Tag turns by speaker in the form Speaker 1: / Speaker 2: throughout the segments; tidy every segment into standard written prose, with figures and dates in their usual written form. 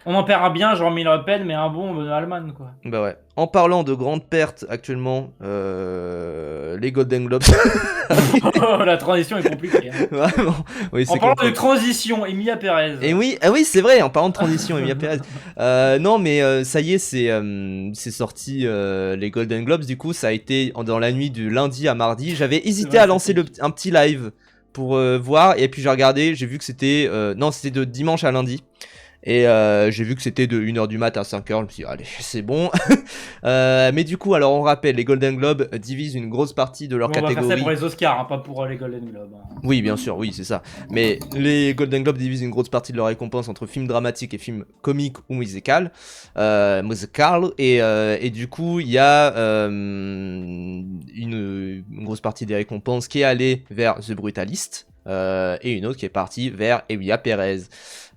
Speaker 1: On en paiera bien, genre Mille Le Pen, mais un bon Allman, quoi.
Speaker 2: Bah ouais. En parlant de grandes pertes actuellement, les Golden Globes.
Speaker 1: La transition est compliquée, hein.
Speaker 2: Vraiment, oui,
Speaker 1: En
Speaker 2: c'est
Speaker 1: parlant de
Speaker 2: complexe.
Speaker 1: transition, Emilia Pérez.
Speaker 2: Et oui, ah oui, c'est vrai, en parlant de transition, Emilia Pérez. Non, mais ça y est, c'est sorti les Golden Globes. Du coup, ça a été dans la nuit du lundi à mardi. J'avais
Speaker 1: C'est
Speaker 2: hésité
Speaker 1: vrai,
Speaker 2: à
Speaker 1: c'est
Speaker 2: lancer
Speaker 1: pique.
Speaker 2: un petit live pour voir. Et puis j'ai regardé, j'ai vu que c'était. Non, c'était de dimanche à lundi. Et j'ai vu que c'était de 1h du mat à 5h. Je me suis dit, allez, c'est bon. Mais du coup, alors on rappelle, les Golden Globes divisent une grosse partie de leur
Speaker 1: Bon, on va faire ça pour
Speaker 2: catégorie.
Speaker 1: les Oscars, hein, pas pour les Golden Globes, hein.
Speaker 2: Oui, bien sûr, oui, c'est ça. Mais les Golden Globes divisent une grosse partie de leur récompense entre films dramatiques et films comiques ou musical. Et du coup, il y a une grosse partie des récompenses qui est allée vers The Brutalist. Et une autre qui est partie vers Emilia Pérez.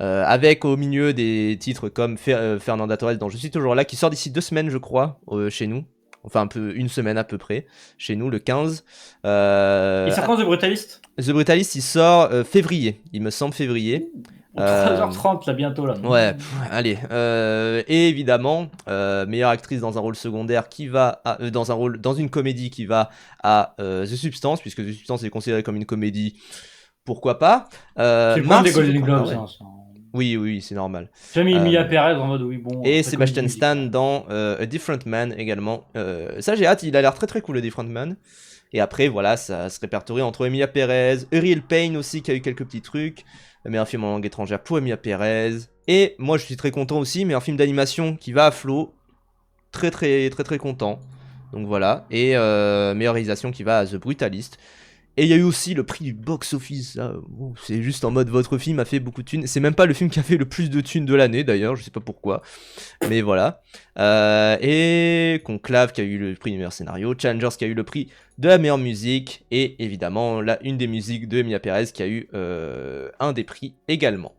Speaker 2: Avec au milieu des titres comme Fernanda Torres dont je suis toujours là, qui sort d'ici 2 semaines, je crois, chez nous. Enfin, une semaine à peu près, chez nous, le 15.
Speaker 1: Et ça commence de Brutalist.
Speaker 2: The Brutalist, il sort février, il me semble février.
Speaker 1: Bon,
Speaker 2: Euh,
Speaker 1: 3h30 là, bientôt là.
Speaker 2: ouais, allez. Et évidemment, meilleure actrice dans un rôle secondaire qui va dans une comédie qui va à The Substance, puisque The Substance est considéré comme une comédie. Pourquoi pas
Speaker 1: C'est le problème des
Speaker 2: Mars, je
Speaker 1: Golden
Speaker 2: crois. Ah
Speaker 1: Globes,
Speaker 2: ouais.
Speaker 1: hein,
Speaker 2: Oui, oui, c'est normal.
Speaker 1: j'ai mis
Speaker 2: Euh,
Speaker 1: Emilia Pérez en mode oui, bon,
Speaker 2: et
Speaker 1: après comédie
Speaker 2: Sebastian Stan
Speaker 1: musicale.
Speaker 2: dans A Different Man également. Ça, j'ai hâte, il a l'air très très cool, le Different Man. Et après, voilà, ça se répertorie entre Emilia Pérez, Uriel Payne aussi, qui a eu quelques petits trucs, mais un film en langue étrangère pour Emilia Pérez. Et moi, je suis très content aussi, mais un film d'animation qui va à flot. Très très très très content. Donc voilà. Et meilleure réalisation qui va à The Brutalist. Et il y a eu aussi le prix du box-office. Bon, c'est juste en mode votre film a fait beaucoup de thunes. C'est même pas le film qui a fait le plus de thunes de l'année d'ailleurs, je sais pas pourquoi. Mais voilà. Et Conclave qui a eu le prix du meilleur scénario. Challengers qui a eu le prix de la meilleure musique. Et évidemment, une des musiques de Emilia Pérez qui a eu un des prix également.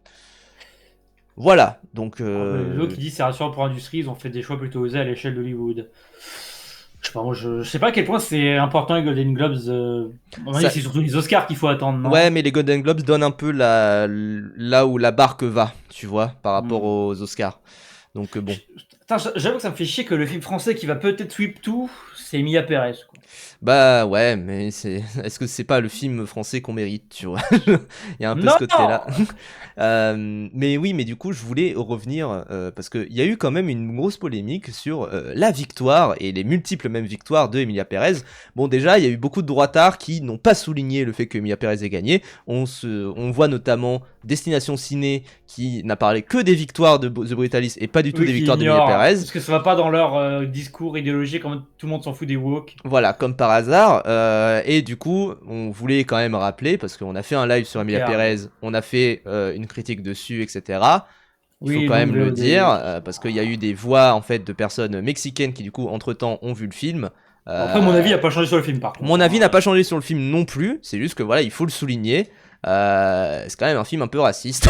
Speaker 2: Voilà. Donc.
Speaker 1: L'autre qui dit c'est rassurant pour l'industrie, ils ont fait des choix plutôt osés à l'échelle d'Hollywood. Je sais pas, moi je sais pas à quel point c'est important les Golden Globes. À mon avis,
Speaker 2: Ça...
Speaker 1: c'est surtout les Oscars qu'il faut attendre,
Speaker 2: Ouais,
Speaker 1: non?
Speaker 2: mais les Golden Globes donnent un peu là où la barque va, tu vois, par rapport
Speaker 1: Hmm.
Speaker 2: aux Oscars. Donc bon.
Speaker 1: Putain, j'avoue que ça me fait chier que le film français qui va peut-être sweep tout, c'est Emilia Pérez, quoi.
Speaker 2: Bah ouais, mais est-ce que c'est pas le film français qu'on mérite, tu vois? Il y a un peu ce
Speaker 1: Non!
Speaker 2: côté-là. Mais oui, mais du coup, je voulais revenir parce qu'il y a eu quand même une grosse polémique sur la victoire et les multiples mêmes victoires de Emilia Pérez. Bon, déjà, il y a eu beaucoup de droitards qui n'ont pas souligné le fait que Emilia Pérez ait gagné. On voit notamment Destination Ciné qui n'a parlé que des victoires de The Brutalist et pas du tout
Speaker 1: Eux
Speaker 2: des
Speaker 1: qui
Speaker 2: victoires d'Emilia
Speaker 1: ignorent,
Speaker 2: Pérez.
Speaker 1: parce que ça va pas dans leur discours idéologique, comme tout le monde s'en fout des woke.
Speaker 2: Voilà, comme par hasard. Et du coup, on voulait quand même rappeler, parce qu'on a fait un live sur Emilia
Speaker 1: Merde.
Speaker 2: Pérez, on a fait une critique dessus, etc. Il faut
Speaker 1: Oui,
Speaker 2: quand
Speaker 1: longue
Speaker 2: même le
Speaker 1: VOD,
Speaker 2: dire,
Speaker 1: tout ça.
Speaker 2: parce qu'il y a eu des voix en fait de personnes mexicaines qui du coup entre-temps ont vu le film.
Speaker 1: Bon, après, mon avis
Speaker 2: Euh,
Speaker 1: a pas changé sur le film, par
Speaker 2: Mon
Speaker 1: contre,
Speaker 2: avis n'a
Speaker 1: hein.
Speaker 2: pas changé sur le film non plus, c'est juste que voilà, il faut le souligner. C'est quand même un film un peu raciste.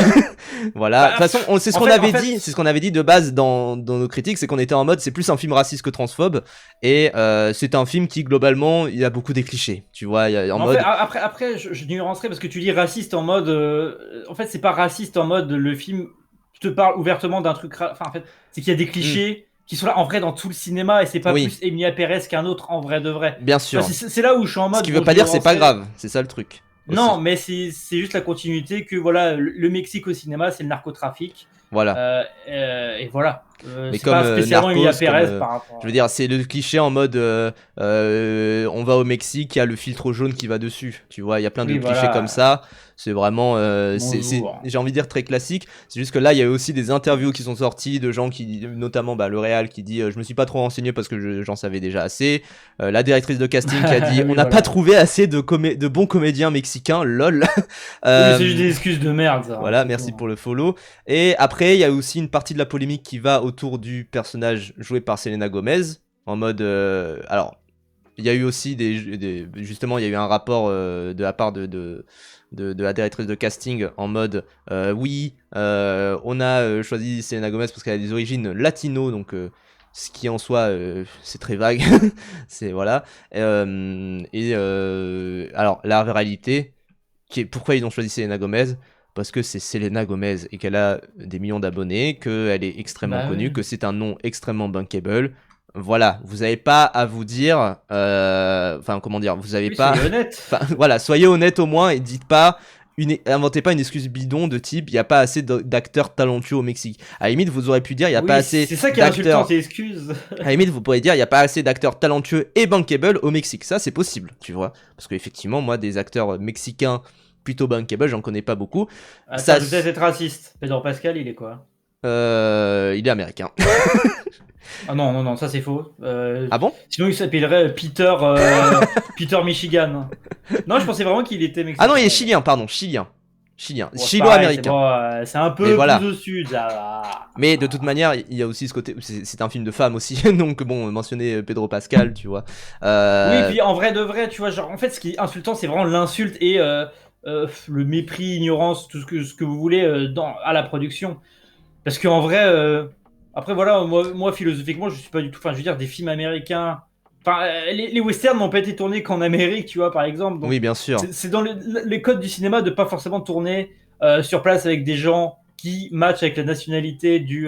Speaker 2: Voilà. De toute
Speaker 1: Bah,
Speaker 2: façon, c'est ce
Speaker 1: en
Speaker 2: qu'on
Speaker 1: fait, en
Speaker 2: avait dit, c'est
Speaker 1: fait,
Speaker 2: ce qu'on avait dit de base dans nos critiques, c'est qu'on était en mode c'est plus un film raciste que transphobe, et c'est un film qui globalement il y a beaucoup des clichés, tu vois, il y a en
Speaker 1: en fait,
Speaker 2: mode
Speaker 1: après, je nuancerai parce que tu dis raciste en mode. En fait, c'est pas raciste en mode le film te parle ouvertement d'un truc. Enfin, en fait, c'est qu'il y a des
Speaker 2: hmm,
Speaker 1: clichés qui sont là en vrai dans tout le cinéma et c'est pas
Speaker 2: oui,
Speaker 1: plus Emilia Pérez qu'un autre en vrai de vrai.
Speaker 2: bien
Speaker 1: Tu vois,
Speaker 2: sûr.
Speaker 1: c'est là où je suis en
Speaker 2: Ce
Speaker 1: mode,
Speaker 2: qui veut
Speaker 1: bon, je
Speaker 2: pas dire c'est pas
Speaker 1: nuancerai.
Speaker 2: grave, c'est ça le truc
Speaker 1: Non,
Speaker 2: aussi.
Speaker 1: mais c'est juste la continuité que voilà, le Mexique au cinéma, c'est le narcotrafic.
Speaker 2: Voilà.
Speaker 1: Et voilà.
Speaker 2: Mais
Speaker 1: C'est
Speaker 2: comme
Speaker 1: pas spécialement Emilia
Speaker 2: Narcos, comme
Speaker 1: Pérez par
Speaker 2: je veux
Speaker 1: rapport.
Speaker 2: dire, c'est le cliché en mode on va au Mexique, il y a le filtre jaune qui va dessus. Tu vois, il y a plein de
Speaker 1: Oui,
Speaker 2: clichés comme
Speaker 1: voilà.
Speaker 2: ça. C'est vraiment,
Speaker 1: Bonjour.
Speaker 2: j'ai envie de dire très classique. C'est juste que là, il y a aussi des interviews qui sont sorties de gens qui, notamment bah, le Réal, qui dit je me suis pas trop renseigné parce que j'en savais déjà assez. La directrice de casting qui a dit on
Speaker 1: Oui,
Speaker 2: n'a pas
Speaker 1: voilà.
Speaker 2: trouvé assez de bons comédiens mexicains, lol.
Speaker 1: Oui, c'est juste
Speaker 2: Euh,
Speaker 1: des excuses de merde, ça, hein,
Speaker 2: voilà,
Speaker 1: c'est tout,
Speaker 2: merci
Speaker 1: hein.
Speaker 2: pour le follow. Et après, il y a aussi une partie de la polémique qui va autour du personnage joué par Selena Gomez. En mode. Alors, il y a eu aussi justement, il y a eu un rapport de la part de la directrice de casting en mode oui, on a choisi Selena Gomez parce qu'elle a des origines latino, donc. Ce qui en soi, c'est très vague. C'est voilà. Alors, la réalité, pourquoi ils ont choisi Selena Gomez. parce que c'est Selena Gomez et qu'elle a des millions d'abonnés, qu'elle est extrêmement
Speaker 1: Bah
Speaker 2: connue,
Speaker 1: oui.
Speaker 2: que c'est un nom extrêmement bankable. Voilà, vous n'avez pas à vous dire, enfin comment dire, vous n'avez
Speaker 1: Oui,
Speaker 2: pas,
Speaker 1: soyez honnête.
Speaker 2: enfin voilà, soyez honnête au moins et dites pas, inventez pas une excuse bidon de type, il n'y a pas assez d'acteurs talentueux au Mexique. À la limite, vous aurez pu dire, il n'y a pas
Speaker 1: Oui,
Speaker 2: assez
Speaker 1: c'est ça qui est insultant,
Speaker 2: d'acteurs.
Speaker 1: ces excuses.
Speaker 2: À la limite, vous pourrez dire, il n'y a pas assez d'acteurs talentueux et bankable au Mexique. Ça, c'est possible, tu vois. Parce qu'effectivement, moi, des acteurs mexicains plutôt bankable, j'en connais pas beaucoup.
Speaker 1: Attends,
Speaker 2: Ça,
Speaker 1: je vais peut-être être raciste. Pedro Pascal, il est quoi?
Speaker 2: il est américain.
Speaker 1: Ah non, non, non, ça c'est faux.
Speaker 2: Ah bon?
Speaker 1: Sinon, il s'appellerait Peter, Peter Michigan. Non, je pensais vraiment qu'il était
Speaker 2: Ah non, il est
Speaker 1: mexicain.
Speaker 2: chilien, pardon, chilien. Chilien.
Speaker 1: Bon, c'est pareil, c'est
Speaker 2: Chilo-américain.
Speaker 1: bon, c'est un
Speaker 2: Mais
Speaker 1: peu plus
Speaker 2: voilà.
Speaker 1: au sud. Ça va.
Speaker 2: Mais de toute manière, il y a aussi ce côté. C'est un film de femme aussi. Donc, bon, mentionner Pedro Pascal, tu vois.
Speaker 1: Oui, puis en vrai de vrai, tu vois, genre, en fait, ce qui est insultant, c'est vraiment l'insulte et le mépris, ignorance, tout ce que vous voulez à la production. Parce qu'en vrai, après, voilà, moi, philosophiquement, je suis pas du tout. Enfin, je veux dire, des films américains. Enfin, les westerns n'ont pas été tournés qu'en Amérique, tu vois, par exemple. Donc,
Speaker 2: Oui, bien sûr.
Speaker 1: c'est dans les codes du cinéma de pas forcément tourner sur place avec des gens qui matchent avec la nationalité du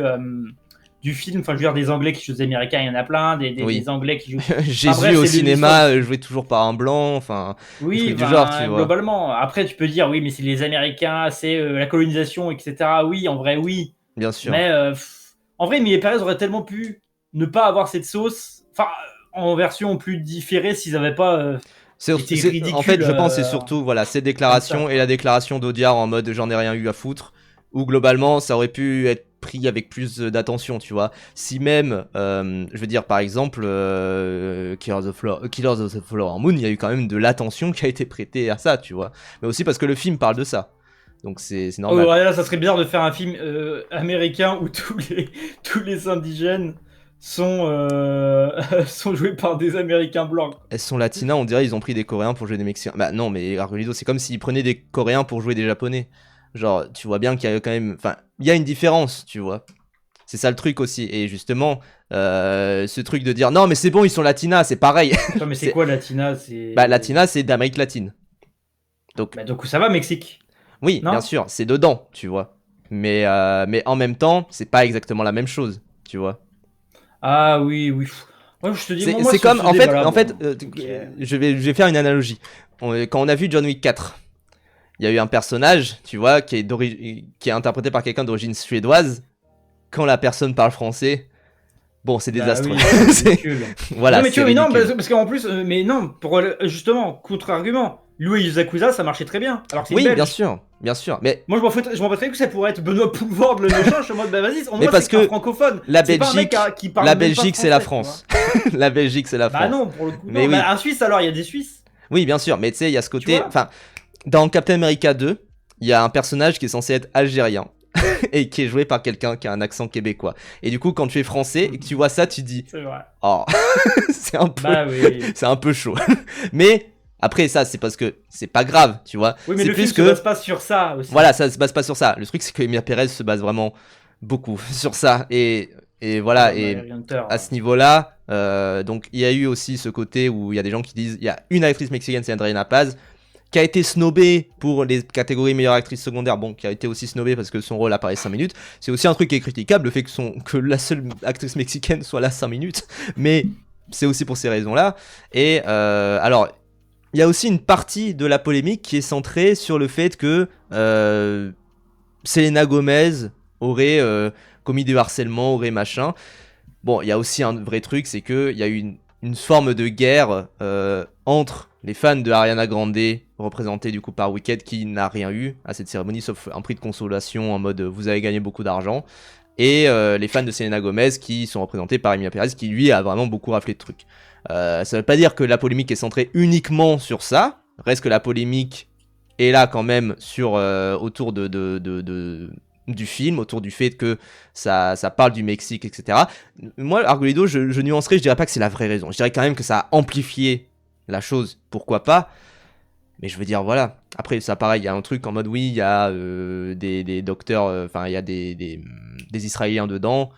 Speaker 1: film. Enfin, je veux dire, des Anglais qui jouent des Américains, il y en a plein.
Speaker 2: Oui.
Speaker 1: Des Anglais qui jouent. Enfin,
Speaker 2: Jésus
Speaker 1: bref,
Speaker 2: au
Speaker 1: c'est l'histoire
Speaker 2: cinéma,
Speaker 1: du.
Speaker 2: joué toujours par un blanc. Enfin, des
Speaker 1: Oui,
Speaker 2: trucs du genre, tu
Speaker 1: ben,
Speaker 2: vois.
Speaker 1: globalement. Après, tu peux dire, oui, mais c'est les Américains, c'est la colonisation, etc. Oui, en vrai, oui.
Speaker 2: Bien sûr.
Speaker 1: Mais en vrai, Mille Perez aurait tellement pu ne pas avoir cette sauce. Enfin, en version plus différée s'ils n'avaient pas été
Speaker 2: En fait,
Speaker 1: ridicules
Speaker 2: je pense c'est surtout voilà, ces
Speaker 1: comme ça,
Speaker 2: déclarations et la
Speaker 1: quoi.
Speaker 2: déclaration d'Audiard en mode j'en ai rien eu à foutre, où globalement ça aurait pu être pris avec plus d'attention, tu vois. Si même, je veux dire par exemple, Killers of the Flower Moon, il y a eu quand même de l'attention qui a été prêtée à ça, tu vois. Mais aussi parce que le film parle de ça. Donc c'est
Speaker 1: Oh,
Speaker 2: normal.
Speaker 1: ouais, là, ça serait bizarre de faire un film américain où tous les indigènes sont, sont joués par des Américains blancs.
Speaker 2: Elles sont latinas, on dirait ils ont pris des Coréens pour jouer des Mexicains. Bah non, mais Argulido, c'est comme s'ils prenaient des Coréens pour jouer des Japonais. Genre, tu vois bien qu'il y a quand même... Enfin, il y a une différence, tu vois. C'est ça le truc aussi. Et justement, ce truc de dire non, mais c'est bon, ils sont latinas, c'est pareil.
Speaker 1: Attends, mais c'est
Speaker 2: C'est-
Speaker 1: quoi Latina?
Speaker 2: Bah, latina, c'est d'Amérique latine. Donc,
Speaker 1: Bah, donc ça va, Mexique?
Speaker 2: oui, bien
Speaker 1: Non?
Speaker 2: sûr, c'est dedans, tu vois. Mais en même temps, c'est pas exactement la même chose, tu vois.
Speaker 1: Ah oui, oui. Moi, je te dis, moi
Speaker 2: C'est comme,
Speaker 1: ce débat-là, bon, ok.
Speaker 2: je vais faire une analogie. Quand on a vu John Wick 4, il y a eu un personnage, tu vois, qui est interprété par quelqu'un d'origine suédoise. Quand la personne parle français, bon, c'est
Speaker 1: Bah
Speaker 2: désastreux.
Speaker 1: oui, c'est
Speaker 2: C'est-
Speaker 1: ridicule.
Speaker 2: voilà,
Speaker 1: Non, mais tu
Speaker 2: c'est
Speaker 1: vois, mais non,
Speaker 2: ridicule.
Speaker 1: parce qu'en plus, mais non, pour justement, contre-argument, Louis Yakuza, ça marchait très bien, alors que c'est une
Speaker 2: Oui,
Speaker 1: Belge.
Speaker 2: bien sûr. Mais,
Speaker 1: Moi, je m'en battrais que ça pourrait être Benoît Poulvord le méchant, je suis en mode, bah vas-y, au
Speaker 2: mais
Speaker 1: moins
Speaker 2: parce
Speaker 1: c'est un
Speaker 2: que
Speaker 1: francophone.
Speaker 2: la
Speaker 1: C'est pas un mec
Speaker 2: Belgique,
Speaker 1: qui
Speaker 2: la
Speaker 1: parle même pas
Speaker 2: Belgique, c'est la
Speaker 1: français, tu vois.
Speaker 2: France. La Belgique, c'est la
Speaker 1: Bah
Speaker 2: France.
Speaker 1: non, pour le coup,
Speaker 2: Mais
Speaker 1: non.
Speaker 2: oui,
Speaker 1: Bah un Suisse, alors, il y a des Suisses,
Speaker 2: oui, bien sûr. Mais tu sais, il y a ce
Speaker 1: tu
Speaker 2: côté.
Speaker 1: vois.
Speaker 2: Enfin, dans Captain America 2, il y a un personnage qui est censé être algérien et qui est joué par quelqu'un qui a un accent québécois. Et du coup, quand tu es français et que tu vois ça, tu dis,
Speaker 1: C'est vrai.
Speaker 2: oh, c'est un peu,
Speaker 1: Bah oui.
Speaker 2: c'est un peu chaud. Mais après, ça, c'est parce que c'est pas grave, tu vois.
Speaker 1: Oui, mais
Speaker 2: C'est
Speaker 1: le film
Speaker 2: plus
Speaker 1: se
Speaker 2: que,
Speaker 1: base pas sur ça aussi.
Speaker 2: voilà, ça se base pas sur ça. Le truc, c'est que Emilia Pérez se base vraiment beaucoup sur ça. Et voilà,
Speaker 1: Bah,
Speaker 2: et
Speaker 1: Hunter.
Speaker 2: à ce niveau-là, donc il y a eu aussi ce côté où il y a des gens qui disent, il y a une actrice mexicaine, c'est Adriana Paz, qui a été snobée pour les catégories meilleure actrice secondaire, bon, qui a été aussi snobée parce que son rôle apparaît 5 minutes. C'est aussi un truc qui est critiquable, le fait que la seule actrice mexicaine soit là 5 minutes, mais c'est aussi pour ces raisons-là. Et alors, il y a aussi une partie de la polémique qui est centrée sur le fait que Selena Gomez aurait commis du harcèlement, aurait machin. Bon, il y a aussi un vrai truc, c'est qu'il y a eu une forme de guerre entre les fans de Ariana Grande, représentés du coup par Wicked, qui n'a rien eu à cette cérémonie, sauf un prix de consolation en mode vous avez gagné beaucoup d'argent, et les fans de Selena Gomez, qui sont représentés par Emilia Pérez, qui lui a vraiment beaucoup raflé de trucs. Ça veut pas dire que la polémique est centrée uniquement sur ça, reste que la polémique est là quand même sur, autour du film, autour du fait que ça parle du Mexique, etc. Moi, Argulido, je nuancerais, je dirais pas que c'est la vraie raison. Je dirais quand même que ça a amplifié la chose, pourquoi pas. Mais je veux dire, voilà. Après, ça, pareil, il y a un truc en mode, oui, il y a des docteurs, enfin, il y a des Israéliens dedans.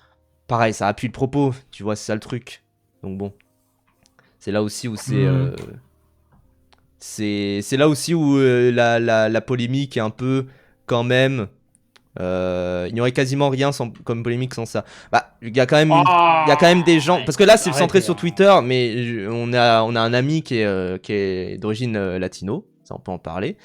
Speaker 2: Pareil, ça appuie le propos, tu vois, c'est ça le truc. Donc bon, c'est là aussi où
Speaker 1: Hmm.
Speaker 2: c'est là aussi où la polémique est un peu quand même. Il n'y aurait quasiment rien comme polémique sans ça. Bah, il y a quand même, il y a quand même des gens. Parce que là, c'est centré sur Twitter, mais on a un ami qui est d'origine latino. Ça, on peut en parler.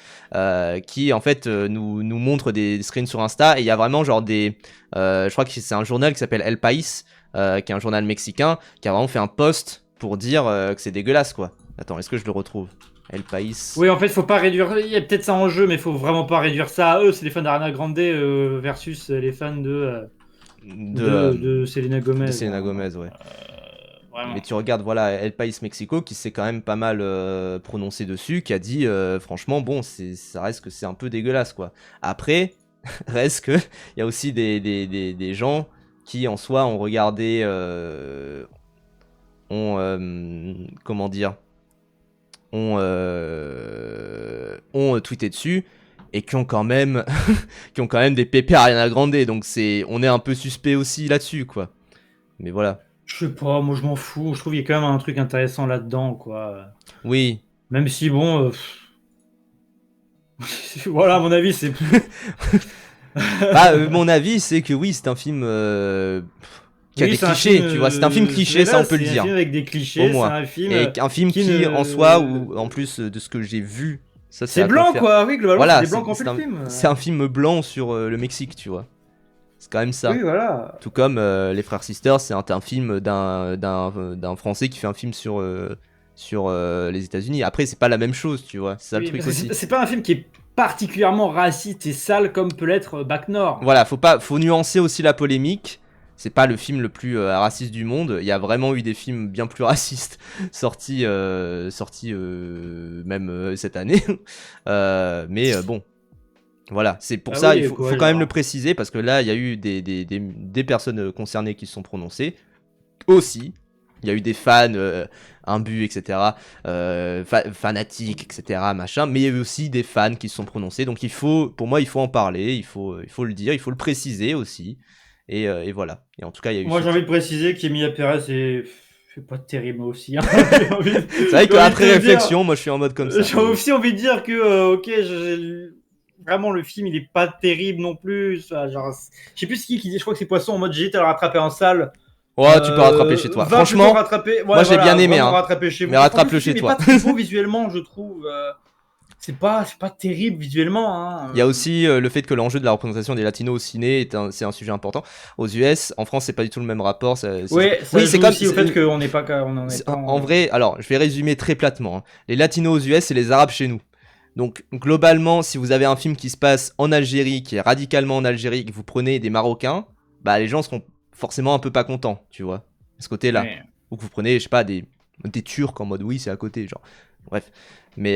Speaker 2: Qui, en fait, nous montre des screens sur Insta. Et il y a vraiment, genre, je crois que c'est un journal qui s'appelle El País, qui est un journal mexicain, qui a vraiment fait un post pour dire que c'est dégueulasse, quoi. Attends, est-ce que je le retrouve? El País.
Speaker 1: Oui, en fait, faut pas réduire. Il y a peut-être ça en jeu, mais faut vraiment pas réduire ça à eux. C'est les fans d'Ariana Grande versus les fans de Selena Gomez.
Speaker 2: De Selena Gomez, ouais.
Speaker 1: Vraiment.
Speaker 2: Mais tu regardes, voilà, El País Mexico qui s'est quand même pas mal prononcé dessus, qui a dit, franchement, bon, ça reste que c'est un peu dégueulasse, quoi. Après, reste que il y a aussi des gens qui, en soi, ont regardé, comment dire, ont tweeté dessus et qui ont quand même des pépés Ariana Grande, donc on est un peu suspect aussi là-dessus, quoi. Mais voilà.
Speaker 1: Je sais pas, moi je m'en fous. Je trouve qu'il y a quand même un truc intéressant là-dedans, quoi.
Speaker 2: Oui.
Speaker 1: Même si, bon. Voilà, à mon avis, c'est.
Speaker 2: Mon avis, c'est que oui, c'est un film qui a
Speaker 1: Oui,
Speaker 2: des
Speaker 1: c'est un
Speaker 2: clichés,
Speaker 1: film,
Speaker 2: tu vois. C'est un film cliché, ça on peut le
Speaker 1: C'est un
Speaker 2: dire.
Speaker 1: film avec des
Speaker 2: Pour
Speaker 1: clichés, c'est
Speaker 2: moi.
Speaker 1: un film.
Speaker 2: Et un film qui en soi, ou en plus de ce que j'ai vu, ça
Speaker 1: C'est
Speaker 2: à
Speaker 1: blanc,
Speaker 2: confirmer.
Speaker 1: quoi. Oui, globalement,
Speaker 2: Voilà,
Speaker 1: c'est des blancs qui ont fait le film.
Speaker 2: c'est un film blanc sur le Mexique, tu vois. C'est quand même ça.
Speaker 1: Oui, voilà.
Speaker 2: Tout comme Les Frères Sisters, c'est un film d'un Français qui fait un film sur les États-Unis. Après, c'est pas la même chose, tu vois. C'est ça le truc aussi.
Speaker 1: C'est pas un film qui est particulièrement raciste et sale comme peut l'être Bac Nord.
Speaker 2: Voilà, faut nuancer aussi la polémique. C'est pas le film le plus raciste du monde. Il y a vraiment eu des films bien plus racistes sortis même cette année. Mais bon, voilà, c'est pour ça, il faut quand même le préciser, parce que là, il y a eu des personnes concernées qui se sont prononcées. Aussi, il y a eu des fans, imbus, etc., fanatiques, etc., machin, mais il y a eu aussi des fans qui se sont prononcés. Donc pour moi, il faut en parler, il faut le dire, il faut le préciser aussi. Et voilà. Et en tout cas, il y a eu.
Speaker 1: Moi, j'ai envie de préciser qu'Emilia Pérez c'est pas terrible aussi. Hein.
Speaker 2: C'est vrai qu'après réflexion, moi je suis en mode comme ça.
Speaker 1: J'ai aussi envie de dire que, ok, vraiment le film il est pas terrible non plus. Genre, je sais plus qui dit, je crois que c'est Poisson en mode j'ai été à le rattraper en salle.
Speaker 2: Ouais, tu peux rattraper chez toi. Franchement, moi j'ai bien aimé. Hein.
Speaker 1: Chez vous.
Speaker 2: Mais rattrape-le chez toi.
Speaker 1: C'est pas très beau visuellement, je trouve. C'est pas terrible visuellement. Hein.
Speaker 2: Il y a aussi le fait que l'enjeu de la représentation des latinos au ciné c'est un sujet important. Aux US, en France, c'est pas du tout le même rapport.
Speaker 1: Oui, c'est comme aussi au fait qu'on n'est pas.
Speaker 2: En vrai, alors, je vais résumer très platement. Hein. Les latinos aux US, c'est les arabes chez nous. Donc, globalement, si vous avez un film qui se passe en Algérie, qui est radicalement en Algérie, que vous prenez des Marocains, bah les gens seront forcément un peu pas contents, tu vois, de ce côté-là. Ouais. Ou que vous prenez, je sais pas, des Turcs en mode oui, c'est à côté, genre. Bref. Mais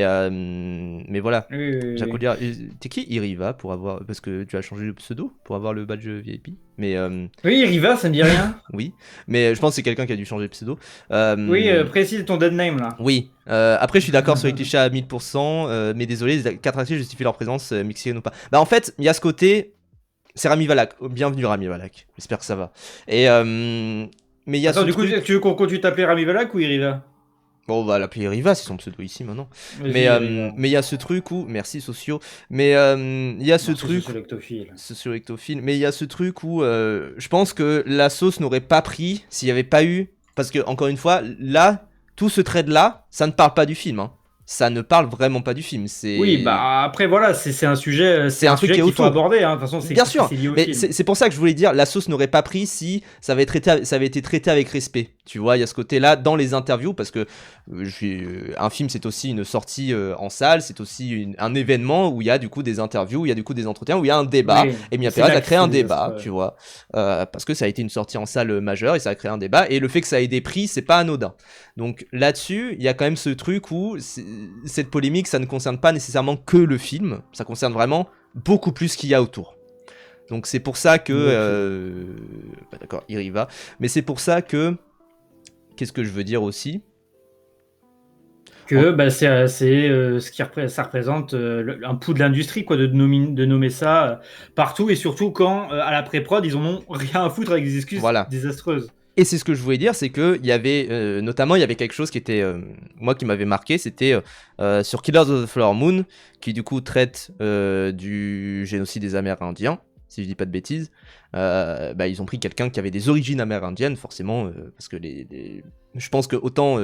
Speaker 2: voilà.
Speaker 1: Oui.
Speaker 2: J'ai dire, t'es qui Iriva pour avoir, parce que tu as changé de pseudo pour avoir le badge VIP. Mais
Speaker 1: oui, Iriva, ça me dit rien.
Speaker 2: Oui, mais je pense que c'est quelqu'un qui a dû changer de pseudo.
Speaker 1: Oui, précise ton dead name là.
Speaker 2: Oui. Après, je suis d'accord sur les clichés à 1000%, mais désolé, les 4 actrices justifient leur présence, mexicaine ou pas. Bah en fait, il y a ce côté. C'est Rami Malek. Bienvenue Rami Malek. J'espère que ça va. Et mais il y a.
Speaker 1: Attends, du coup, tu veux qu'on continue t'appeler Rami Malek ou Iriva?
Speaker 2: Bon, on va l'appeler Riva, c'est son pseudo ici maintenant. Mais il y a ce truc où. Merci, Socio. Mais il y a ce truc. Sociolectophile. Mais il y a ce truc où je pense que la sauce n'aurait pas pris s'il n'y avait pas eu. Parce que, encore une fois, là, tout ce trade-là, ça ne parle pas du film. Hein. Ça ne parle vraiment pas du film.
Speaker 1: Oui, bah après, voilà, c'est un sujet. C'est un truc qu'il faut aborder. Hein. De toute façon,
Speaker 2: bien sûr. Mais c'est pour ça que je voulais dire, la sauce n'aurait pas pris si ça avait été traité avec respect. Tu vois, il y a ce côté-là dans les interviews, parce que un film, c'est aussi une sortie en salle, c'est aussi un événement où il y a du coup des interviews, où il y a du coup des entretiens, où il y a un débat. Oui, et Mia Pérez a créé un débat, tu vois, parce que ça a été une sortie en salle majeure et ça a créé un débat. Et le fait que ça ait des prix, c'est pas anodin. Donc là-dessus, il y a quand même ce truc où cette polémique, ça ne concerne pas nécessairement que le film, ça concerne vraiment beaucoup plus ce qu'il y a autour. Donc c'est pour ça que... d'accord, il y va. Mais c'est pour ça que... Qu'est-ce que je veux dire aussi?
Speaker 1: Que c'est ce qui ça représente un pouls de l'industrie, quoi, de nommer ça partout, et surtout quand à la pré-prod ils en ont rien à foutre avec des excuses désastreuses.
Speaker 2: Et c'est ce que je voulais dire, c'est que il y avait notamment il y avait quelque chose qui était moi qui m'avait marqué, c'était sur Killers of the Flower Moon, qui du coup traite du génocide des Amérindiens, si je dis pas de bêtises. Ils ont pris quelqu'un qui avait des origines amérindiennes, forcément, parce que je pense que autant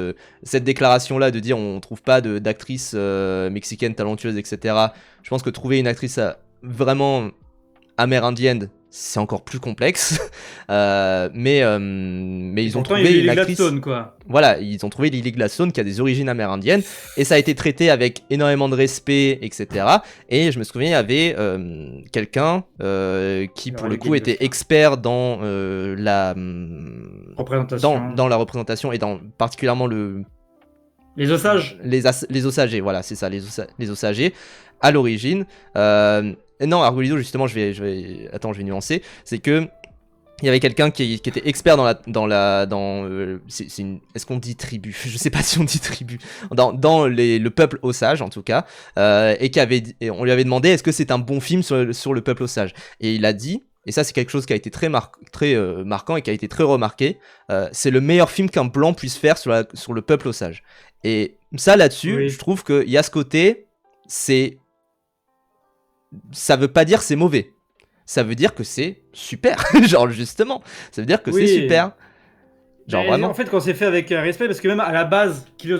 Speaker 2: cette déclaration-là de dire on trouve pas d'actrice mexicaine talentueuse, etc. Je pense que trouver une actrice vraiment amérindienne, c'est encore plus complexe. Mais ils ont trouvé une actrice.
Speaker 1: Gladstone, quoi.
Speaker 2: Voilà, ils ont trouvé Lily Gladstone qui a des origines amérindiennes et ça a été traité avec énormément de respect, etc. Et je me souviens, il y avait quelqu'un qui pour le coup était expert dans la
Speaker 1: représentation,
Speaker 2: dans la représentation et dans particulièrement
Speaker 1: les ossages.
Speaker 2: Les ossagers, voilà, c'est ça, les ossagers à l'origine. Non, Argolido, justement, je vais nuancer. C'est que il y avait quelqu'un qui était expert est-ce qu'on dit tribu? Je sais pas si on dit tribu. Dans le peuple osage, en tout cas. Et on lui avait demandé est-ce que c'est un bon film sur le peuple osage. Et il a dit, et ça c'est quelque chose qui a été très marquant et qui a été très remarqué, c'est le meilleur film qu'un blanc puisse faire sur le peuple osage. Et ça là-dessus, oui. Je trouve qu'il y a ce côté, ça veut pas dire c'est mauvais. Ça veut dire que c'est super. Genre, justement. Ça veut dire que c'est super. Genre, vraiment.
Speaker 1: En fait, quand c'est fait avec respect, parce que même à la base, Killers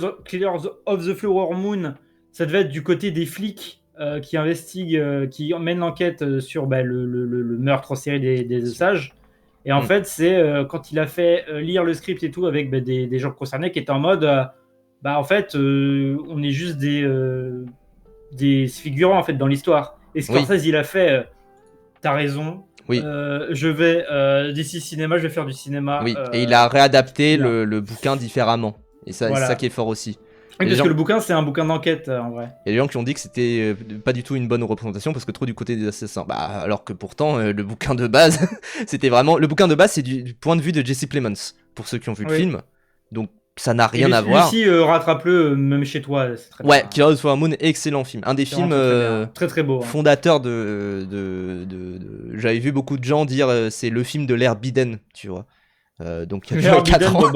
Speaker 1: of the Flower Moon, ça devait être du côté des flics qui investiguent, qui mènent l'enquête sur le meurtre en série des osages. Et en fait, c'est quand il a fait lire le script et tout avec des gens concernés qui étaient en mode en fait, on est juste des figurants en fait, dans l'histoire. Et Scorsese, il a fait. T'as raison.
Speaker 2: Oui.
Speaker 1: Je vais d'ici cinéma, je vais faire du cinéma.
Speaker 2: Oui. Et il a réadapté le bouquin différemment. Et ça, voilà. C'est ça qui est fort aussi.
Speaker 1: Oui, parce que le bouquin, c'est un bouquin d'enquête en vrai.
Speaker 2: Il y a des gens qui ont dit que c'était pas du tout une bonne représentation parce que trop du côté des assassins. Alors que pourtant, le bouquin de base, c'était vraiment. Le bouquin de base, c'est du point de vue de Jesse Plemons pour ceux qui ont vu le film. Donc ça n'a rien à voir.
Speaker 1: Ici, rattrape-le même chez toi. C'est très
Speaker 2: ouais, Killers of the Flower Moon, excellent film. Un des films
Speaker 1: très beau.
Speaker 2: Fondateurs J'avais vu beaucoup de gens dire c'est le film de l'ère Biden, tu vois. Donc il y a 4 ans.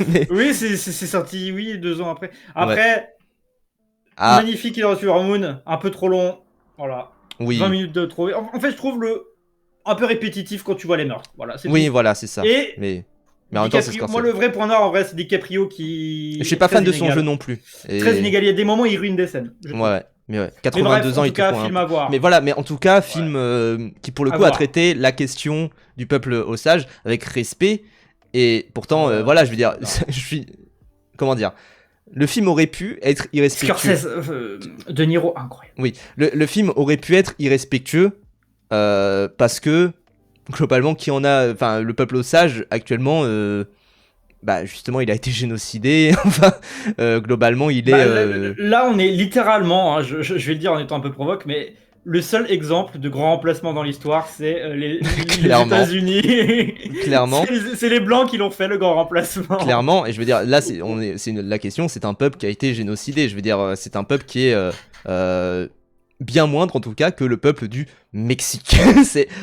Speaker 1: Mais... Oui, c'est sorti 2 ans après. Après, magnifique Killers of the Flower Moon, un peu trop long. Voilà.
Speaker 2: Oui.
Speaker 1: 20 minutes de trop. En fait, je trouve un peu répétitif quand tu vois les meurtres. Voilà,
Speaker 2: oui, tout. Voilà, c'est ça. Mais en même temps, c'est
Speaker 1: moi, le vrai point noir, en vrai, c'est DiCaprio qui.
Speaker 2: Je suis pas fan de son jeu non plus.
Speaker 1: Très inégal. Il y a des moments où il ruine des scènes.
Speaker 2: Mais 82 ans, il te
Speaker 1: prend film à voir.
Speaker 2: Mais voilà, mais en tout cas, film qui pour le coup a traité la question du peuple osage avec respect. Et pourtant, voilà, je veux dire, comment dire, le film aurait pu être irrespectueux.
Speaker 1: Scorsese, De Niro, incroyable.
Speaker 2: Oui, le film aurait pu être irrespectueux parce que globalement, le peuple osage actuellement. Justement, il a été génocidé. Enfin, globalement, il est.
Speaker 1: Là, on est littéralement, je vais le dire en étant un peu provoque, mais le seul exemple de grand remplacement dans l'histoire, c'est les États-Unis.
Speaker 2: Clairement.
Speaker 1: C'est les Blancs qui l'ont fait, le grand remplacement.
Speaker 2: Clairement, et je veux dire, là, la question, c'est un peuple qui a été génocidé. Je veux dire, c'est un peuple qui est. Bien moindre en tout cas que le peuple du Mexique.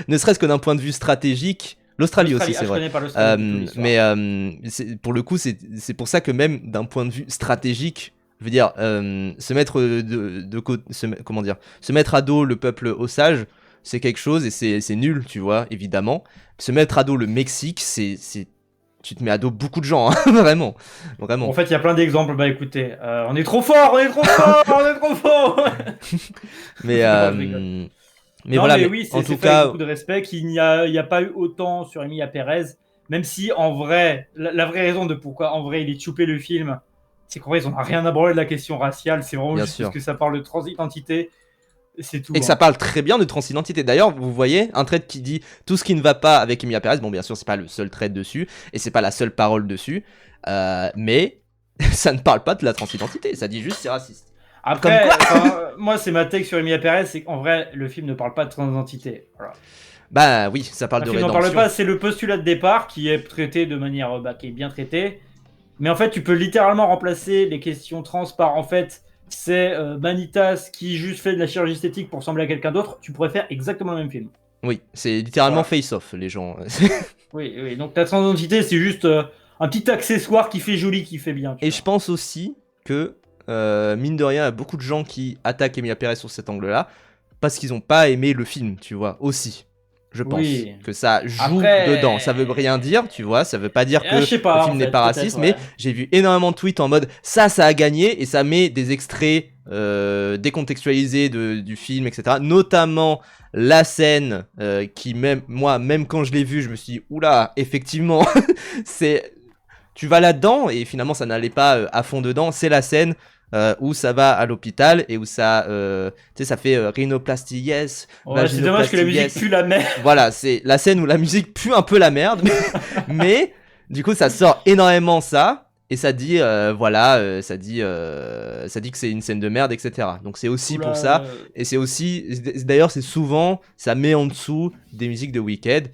Speaker 2: Ne serait-ce que d'un point de vue stratégique. L'Australie aussi, c'est vrai.
Speaker 1: Je connais pas l'Australie.
Speaker 2: Mais pour le coup, c'est pour ça que même d'un point de vue stratégique, je veux dire, se mettre se mettre à dos le peuple osage, c'est quelque chose et c'est nul, tu vois, évidemment. Se mettre à dos le Mexique, tu te mets à dos beaucoup de gens, hein, vraiment.
Speaker 1: En fait, il y a plein d'exemples. Écoutez, on est trop fort, on est trop fort.
Speaker 2: Mais voilà,
Speaker 1: mais oui,
Speaker 2: en tout
Speaker 1: cas,
Speaker 2: cas,
Speaker 1: beaucoup de respect qu'il n'y a pas eu autant sur Emilia Pérez, même si en vrai, la vraie raison de pourquoi en vrai il est choupé le film, c'est qu'en vrai ils n'ont rien abordé de la question raciale, c'est vraiment juste parce que ça parle de transidentité, c'est tout.
Speaker 2: Et que ça parle très bien de transidentité. D'ailleurs, vous voyez un trait qui dit tout ce qui ne va pas avec Emilia Pérez. Bon, bien sûr, c'est pas le seul trait dessus et c'est pas la seule parole dessus, mais ça ne parle pas de la transidentité, ça dit juste c'est raciste.
Speaker 1: Après, moi, c'est ma take sur Emilia Pérez, c'est qu'en vrai, le film ne parle pas de transidentité. Voilà.
Speaker 2: Oui, ça parle de
Speaker 1: rédemption.
Speaker 2: rédemption.
Speaker 1: N'en parle pas, c'est le postulat de départ qui est traité de manière qui est bien traité. Mais en fait, tu peux littéralement remplacer les questions trans par, en fait, c'est Manitas qui juste fait de la chirurgie esthétique pour ressembler à quelqu'un d'autre. Tu pourrais faire exactement le même film.
Speaker 2: Oui, c'est littéralement
Speaker 1: Voilà.
Speaker 2: face-off, les gens.
Speaker 1: Oui, oui. Donc ta transidentité, c'est juste un petit accessoire qui fait joli, qui fait bien. Tu
Speaker 2: Et je
Speaker 1: vois.
Speaker 2: pense aussi que, mine de rien, il y a beaucoup de gens qui attaquent Emilia Pérez sur cet angle-là, parce qu'ils n'ont pas aimé le film, tu vois, aussi. Je pense
Speaker 1: Oui.
Speaker 2: que ça joue dedans. Ça veut rien
Speaker 1: Après,
Speaker 2: dire, tu vois, ça veut pas dire
Speaker 1: je
Speaker 2: que
Speaker 1: sais
Speaker 2: le
Speaker 1: pas en
Speaker 2: film n'est
Speaker 1: fait,
Speaker 2: pas
Speaker 1: peut-être
Speaker 2: raciste, mais
Speaker 1: ouais.
Speaker 2: j'ai vu énormément de tweets en mode ça a gagné, et ça met des extraits décontextualisés du film, etc. Notamment la scène qui, même moi, même quand je l'ai vue, je me suis dit, oula, effectivement, c'est tu vas là-dedans et finalement ça n'allait pas à fond dedans. C'est la scène où ça va à l'hôpital et où ça, tu sais, ça fait rhinoplastie yes,
Speaker 1: Ouais, c'est dommage que la
Speaker 2: vaginoplastie
Speaker 1: musique
Speaker 2: yes.
Speaker 1: pue la mer.
Speaker 2: Voilà, c'est la scène où la musique pue un peu la merde, mais du coup ça sort énormément ça et ça dit voilà, ça dit que c'est une scène de merde, etc. Donc c'est aussi pour
Speaker 1: Oula.
Speaker 2: ça et c'est aussi, d'ailleurs c'est souvent ça met en dessous des musiques de Wicked.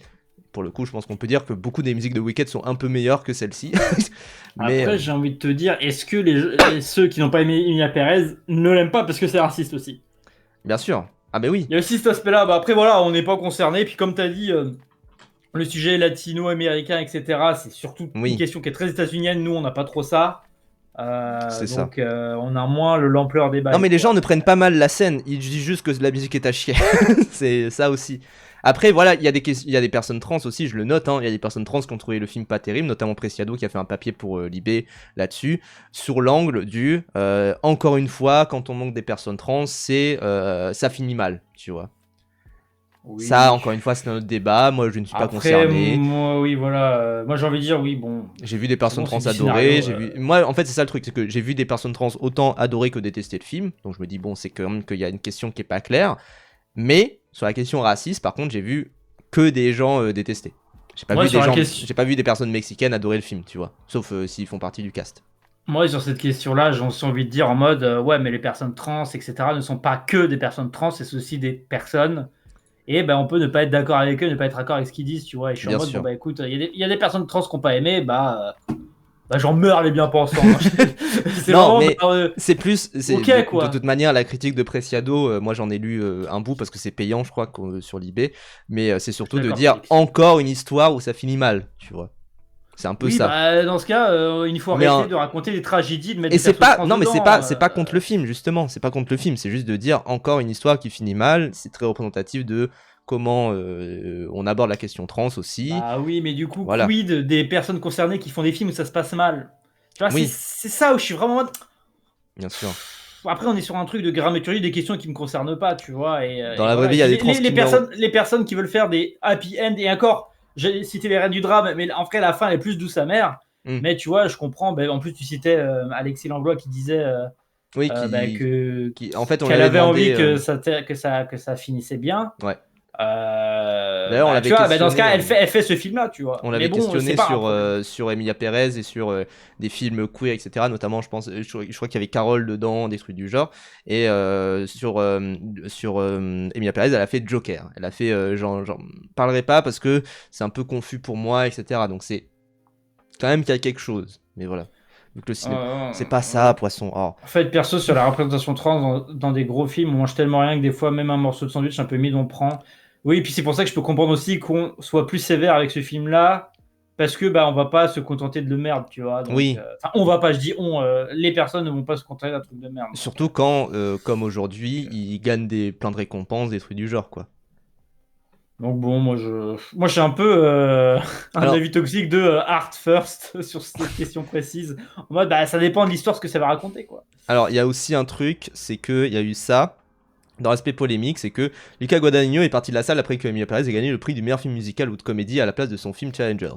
Speaker 2: Pour le coup, je pense qu'on peut dire que beaucoup des musiques de Wicked sont un peu meilleures que celle-ci. Mais
Speaker 1: Après, j'ai envie de te dire, est-ce que ceux qui n'ont pas aimé Emilia Pérez ne l'aiment pas parce que c'est raciste aussi?
Speaker 2: bien sûr. Ah mais oui,
Speaker 1: Il y a aussi cet aspect-là. Bah, après, voilà, on n'est pas concerné. Puis, comme tu as dit, le sujet latino-américain, etc., c'est surtout une
Speaker 2: oui,
Speaker 1: question qui est très états-unienne. Nous, on n'a pas trop ça.
Speaker 2: c'est ça.
Speaker 1: Donc, on a moins l'ampleur des
Speaker 2: Non
Speaker 1: bails,
Speaker 2: mais les gens
Speaker 1: quoi.
Speaker 2: ne prennent pas mal la scène, ils disent juste que la musique est à chier. C'est ça aussi. Après voilà, il y a des personnes trans aussi, je le note, hein. Il y a des personnes trans qui ont trouvé le film pas terrible, notamment Preciado qui a fait un papier pour Libé là-dessus, sur l'angle du encore une fois, quand on manque des personnes trans, c'est ça finit mal, tu vois. Ça,
Speaker 1: Oui.
Speaker 2: encore une fois, c'est un autre débat. Moi, je ne suis pas
Speaker 1: Après,
Speaker 2: concerné.
Speaker 1: moi, oui, voilà. Moi, j'ai envie de dire, oui, bon.
Speaker 2: J'ai vu des
Speaker 1: C'est
Speaker 2: personnes
Speaker 1: bon, c'est
Speaker 2: trans
Speaker 1: du
Speaker 2: adorer.
Speaker 1: scénario.
Speaker 2: J'ai vu. Moi, en fait, c'est ça le truc, c'est que j'ai vu des personnes trans autant adorer que détester le film. Donc je me dis bon, c'est quand même qu'il y a une question qui est pas claire. Mais sur la question raciste, par contre, j'ai vu que des gens détester.
Speaker 1: Moi, sur la question.
Speaker 2: J'ai pas vu des personnes mexicaines adorer le film, tu vois. Sauf s'ils font partie du cast.
Speaker 1: Moi, sur cette question-là, j'ai aussi envie de dire en mode, ouais, mais les personnes trans, etc., ne sont pas que des personnes trans, c'est aussi des personnes. Et ben, on peut ne pas être d'accord avec eux, ne pas être d'accord avec ce qu'ils disent, tu vois. Et je suis en
Speaker 2: Bien
Speaker 1: mode, bon,
Speaker 2: sûr.
Speaker 1: bah écoute, il y a des personnes trans qui n'ont pas aimé, bah j'en meurs les bien pensants. C'est
Speaker 2: Non,
Speaker 1: vraiment,
Speaker 2: mais
Speaker 1: bah,
Speaker 2: c'est plus.
Speaker 1: ok,
Speaker 2: De
Speaker 1: quoi.
Speaker 2: toute manière, la critique de Preciado, moi j'en ai lu un bout parce que c'est payant, je crois, sur l'eBay. Mais c'est
Speaker 1: Je suis
Speaker 2: surtout de
Speaker 1: d'accord,
Speaker 2: dire
Speaker 1: Félix.
Speaker 2: encore une histoire où ça finit mal, tu vois. C'est un peu
Speaker 1: Oui,
Speaker 2: ça.
Speaker 1: bah, dans ce cas, il faut
Speaker 2: Mais
Speaker 1: arrêter de raconter des tragédies, de mettre
Speaker 2: et
Speaker 1: des
Speaker 2: c'est
Speaker 1: persos
Speaker 2: pas,
Speaker 1: trans
Speaker 2: non mais
Speaker 1: dedans.
Speaker 2: c'est pas contre le film justement, c'est pas contre le film, c'est juste de dire encore une histoire qui finit mal, c'est très représentatif de comment on aborde la question trans aussi,
Speaker 1: Bah oui, mais du coup,
Speaker 2: voilà,
Speaker 1: quid des personnes concernées qui font des films où ça se passe mal? Tu vois,
Speaker 2: oui,
Speaker 1: c'est ça où je suis vraiment en mode.
Speaker 2: bien sûr.
Speaker 1: Après, on est sur un truc de grammaturgie, des questions qui me concernent pas, tu vois.
Speaker 2: Dans
Speaker 1: Et
Speaker 2: la vraie
Speaker 1: voilà.
Speaker 2: vie,
Speaker 1: Et
Speaker 2: il y a
Speaker 1: puis
Speaker 2: des trans qui meurent.
Speaker 1: les personnes qui veulent faire des happy end, et encore, j'ai cité les reines du drame, mais en vrai, la fin elle est plus douce amère.
Speaker 2: Hmm.
Speaker 1: Mais tu vois, je comprends. Ben, en plus, tu citais Alexis Langlois qui disait
Speaker 2: Oui,
Speaker 1: ben,
Speaker 2: en fait, on lui
Speaker 1: qu'elle
Speaker 2: avait
Speaker 1: avait envie
Speaker 2: demandé,
Speaker 1: que ça finissait bien.
Speaker 2: ouais. D'ailleurs, on
Speaker 1: Bah, tu
Speaker 2: l'avait
Speaker 1: vois, ben, dans ce
Speaker 2: questionné.
Speaker 1: cas, elle fait ce film-là, tu vois.
Speaker 2: On
Speaker 1: Mais
Speaker 2: l'avait
Speaker 1: bon, c'est
Speaker 2: questionné
Speaker 1: pas un problème.
Speaker 2: sur Emilia Pérez et sur des films queer, etc. Notamment, je pense, je crois qu'il y avait Carole dedans, des trucs du genre. Et sur Emilia Pérez, elle a fait Joker. Elle a fait, j'en parlerai pas parce que c'est un peu confus pour moi, etc. Donc c'est quand même qu'il y a quelque chose. Mais voilà. Donc le cinéma, c'est pas ça, poisson. Oh.
Speaker 1: En fait, perso, sur la représentation trans dans des gros films, on mange tellement rien que des fois, même un morceau de sandwich un peu mid, on prend. Oui, et puis c'est pour ça que je peux comprendre aussi qu'on soit plus sévère avec ce film-là, parce que bah on va pas se contenter de le merde, tu vois. Donc,
Speaker 2: Oui,
Speaker 1: enfin, on va pas, je dis on, les personnes ne vont pas se contenter d'un truc de merde. Donc,
Speaker 2: surtout quand, comme aujourd'hui, ils gagnent plein de récompenses, des trucs du genre, quoi.
Speaker 1: bon, moi, j'ai un peu un
Speaker 2: Alors,
Speaker 1: avis toxique de art first sur cette question précise. En mode, bah ça dépend de l'histoire, ce que ça va raconter, quoi.
Speaker 2: il y a aussi un truc, c'est que il y a eu ça. Dans l'aspect polémique, c'est que Luca Guadagnino est parti de la salle après que Emilia Pérez ait gagné le prix du meilleur film musical ou de comédie à la place de son film Challengers.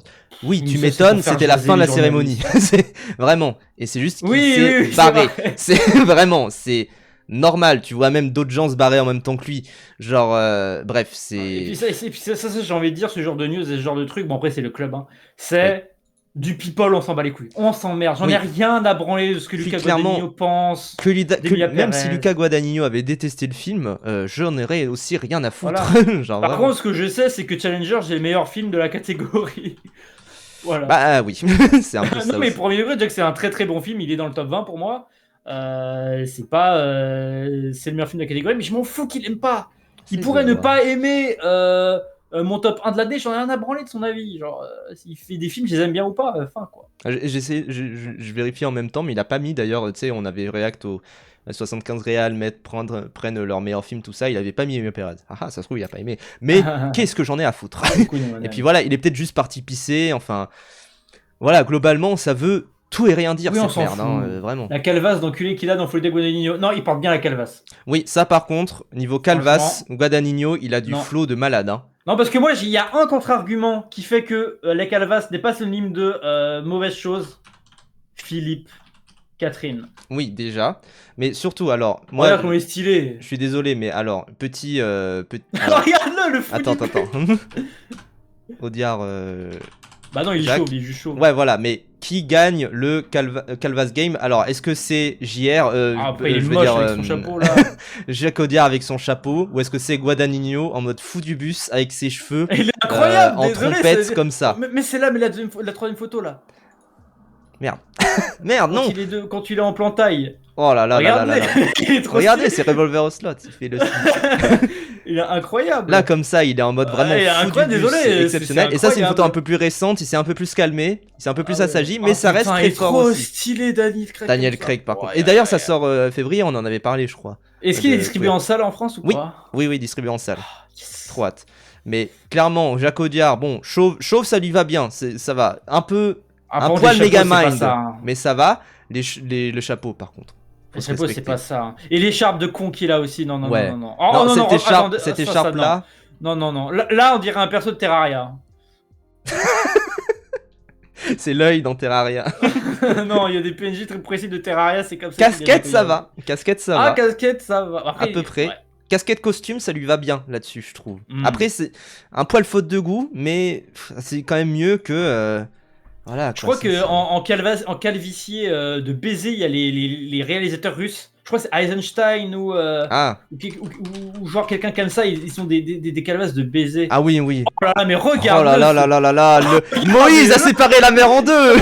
Speaker 2: Oui,
Speaker 1: Oui,
Speaker 2: tu
Speaker 1: ça, c'est pour
Speaker 2: m'étonnes,
Speaker 1: faire
Speaker 2: c'était la
Speaker 1: jaser
Speaker 2: fin de
Speaker 1: les
Speaker 2: la cérémonie.
Speaker 1: journalistes.
Speaker 2: C'est vraiment. Et c'est juste qu'il
Speaker 1: Oui,
Speaker 2: s'est
Speaker 1: oui, oui, c'est
Speaker 2: barré.
Speaker 1: vrai.
Speaker 2: C'est vraiment, c'est normal. Tu vois même d'autres gens se barrer en même temps que lui. Genre, bref,
Speaker 1: Ouais,
Speaker 2: c'est.
Speaker 1: et puis ça, j'ai envie de dire, ce genre de news et ce genre de truc, bon après c'est le club, hein,
Speaker 2: Oui.
Speaker 1: c'est du people, on s'en bat les couilles. On s'emmerde, j'en ai
Speaker 2: Oui.
Speaker 1: rien à branler de ce que
Speaker 2: Puis
Speaker 1: Luca Guadagnino
Speaker 2: clairement,
Speaker 1: pense d'Emilia
Speaker 2: même si
Speaker 1: Perez.
Speaker 2: Luca Guadagnino avait détesté le film, j'en aurais aussi rien à foutre.
Speaker 1: Voilà.
Speaker 2: Genre
Speaker 1: Par
Speaker 2: vraiment.
Speaker 1: contre, ce que je sais, c'est que Challenger, j'ai le meilleur film de la catégorie. Voilà.
Speaker 2: Bah oui, c'est un peu
Speaker 1: Non
Speaker 2: ça
Speaker 1: mais
Speaker 2: aussi.
Speaker 1: premier degré, déjà que c'est un très très bon film, il est dans le top 20 pour moi. C'est pas... c'est le meilleur film de la catégorie, mais je m'en fous qu'il aime pas. qui
Speaker 2: Si, je
Speaker 1: pourrait ne
Speaker 2: vois.
Speaker 1: pas aimer mon top 1 de l'année, j'en ai rien à branler de son avis. Genre, s'il fait des films, je les aime bien ou pas, fin quoi.
Speaker 2: J'essaie, je vérifie en même temps, mais il a pas mis d'ailleurs, tu sais, on avait react au à 75 Real, prennent leur meilleur film, tout ça, il avait pas mis Emilio Pérez. Ah ah, ça se trouve, il a pas aimé. Mais qu'est-ce que j'en ai à foutre?
Speaker 1: Beaucoup de
Speaker 2: Et puis
Speaker 1: Nolan.
Speaker 2: voilà, il est peut-être juste parti pisser, enfin. Voilà, globalement, ça veut tout et rien dire,
Speaker 1: Oui, on
Speaker 2: cette
Speaker 1: s'en
Speaker 2: merde,
Speaker 1: fout.
Speaker 2: hein, vraiment.
Speaker 1: La calvasse d'enculé qu'il a dans Fluide Guadagnino. Non, il porte bien la calvasse.
Speaker 2: Oui, ça par contre, niveau Calvas,
Speaker 1: Franchement,
Speaker 2: Guadagnino, il a du
Speaker 1: non.
Speaker 2: flow de malade, hein.
Speaker 1: Non, parce que moi, il y a un contre-argument qui fait que la calvasse n'est pas synonyme de mauvaise chose. Philippe, Catherine.
Speaker 2: Oui, déjà. Mais surtout, alors, moi,
Speaker 1: Regarde comment il est stylé.
Speaker 2: je suis désolé, mais alors, alors,
Speaker 1: Regarde-le, le fou
Speaker 2: attends,
Speaker 1: du
Speaker 2: attends. Audiard,
Speaker 1: Bah non, il est
Speaker 2: Jacques.
Speaker 1: chaud, il est juste chaud.
Speaker 2: Ouais, voilà, mais qui gagne le Calvas Game? Alors, est-ce que c'est JR,
Speaker 1: Ah, après, il est
Speaker 2: je veux
Speaker 1: moche
Speaker 2: dire,
Speaker 1: avec son chapeau là.
Speaker 2: Jacques Audiard avec son chapeau, ou est-ce que c'est Guadagnino en mode fou du bus avec ses cheveux
Speaker 1: Il est incroyable,
Speaker 2: en
Speaker 1: désolé.
Speaker 2: trompette comme ça?
Speaker 1: Mais c'est là, mais la troisième photo là.
Speaker 2: Merde. Merde, non!
Speaker 1: Quand il est en plan taille.
Speaker 2: Oh là là là là là
Speaker 1: Regardez,
Speaker 2: là.
Speaker 1: il est trop
Speaker 2: Regardez,
Speaker 1: stylé.
Speaker 2: c'est Revolver au slot, il fait le
Speaker 1: Il est incroyable.
Speaker 2: Là, comme ça, il est en mode vraiment
Speaker 1: il est
Speaker 2: fou du
Speaker 1: incroyable,
Speaker 2: bus,
Speaker 1: désolé,
Speaker 2: c'est
Speaker 1: c'est
Speaker 2: exceptionnel. Et ça, c'est une photo
Speaker 1: incroyable.
Speaker 2: un peu plus récente, il s'est un peu plus calmé, il s'est un peu plus
Speaker 1: Ah ouais.
Speaker 2: assagi, mais
Speaker 1: Ah,
Speaker 2: ça reste
Speaker 1: putain,
Speaker 2: très
Speaker 1: il est
Speaker 2: fort
Speaker 1: trop
Speaker 2: aussi.
Speaker 1: stylé, Daniel Craig.
Speaker 2: Daniel
Speaker 1: comme ça.
Speaker 2: Craig, par contre.
Speaker 1: Ouais,
Speaker 2: Et d'ailleurs, ça
Speaker 1: ouais.
Speaker 2: sort février, on en avait parlé, je crois.
Speaker 1: Est-ce qu'il est
Speaker 2: de
Speaker 1: distribué
Speaker 2: Queer.
Speaker 1: en salle en France ou
Speaker 2: Oui,
Speaker 1: pas?
Speaker 2: oui, distribué en salle.
Speaker 1: Yes.
Speaker 2: Trop hâte. Mais clairement, Jacques Audiard, bon, chauve, ça lui va bien, ça va. Un
Speaker 1: Par contre,
Speaker 2: poil
Speaker 1: les chapeaux, c'est pas
Speaker 2: Megamind,
Speaker 1: ça, hein.
Speaker 2: mais ça va. Le chapeau, par contre.
Speaker 1: Les
Speaker 2: Faut se
Speaker 1: chapeaux, c'est
Speaker 2: respecter.
Speaker 1: pas ça, hein. Et l'écharpe de con qu'il a aussi, non, non,
Speaker 2: Ouais.
Speaker 1: non, non, non.
Speaker 2: Non,
Speaker 1: non,
Speaker 2: cette
Speaker 1: attendez,
Speaker 2: cette
Speaker 1: ça, non.
Speaker 2: écharpe-là,
Speaker 1: Non, non, non. Là, on dirait un perso de Terraria.
Speaker 2: c'est l'œil dans Terraria.
Speaker 1: Non, il y a des PNJ très précis de Terraria, c'est comme ça.
Speaker 2: Casquette, ça va. Casquette, ça
Speaker 1: Ah,
Speaker 2: va.
Speaker 1: casquette, ça va. Après,
Speaker 2: À peu près.
Speaker 1: ouais.
Speaker 2: Casquette costume, ça lui va bien là-dessus, je trouve.
Speaker 1: Mm.
Speaker 2: Après, c'est un poil faute de goût, mais c'est quand même mieux que. Voilà.
Speaker 1: Je
Speaker 2: quoi,
Speaker 1: crois que en calvicier de baiser, il y a les réalisateurs russes. Je crois que c'est Eisenstein ou,
Speaker 2: Ah.
Speaker 1: ou genre quelqu'un comme ça. Ils sont des calvasses de baiser.
Speaker 2: Ah oui, oui.
Speaker 1: Oh là là, mais
Speaker 2: Oh
Speaker 1: regarde.
Speaker 2: là là là là là là, Moïse a séparé la mer en deux.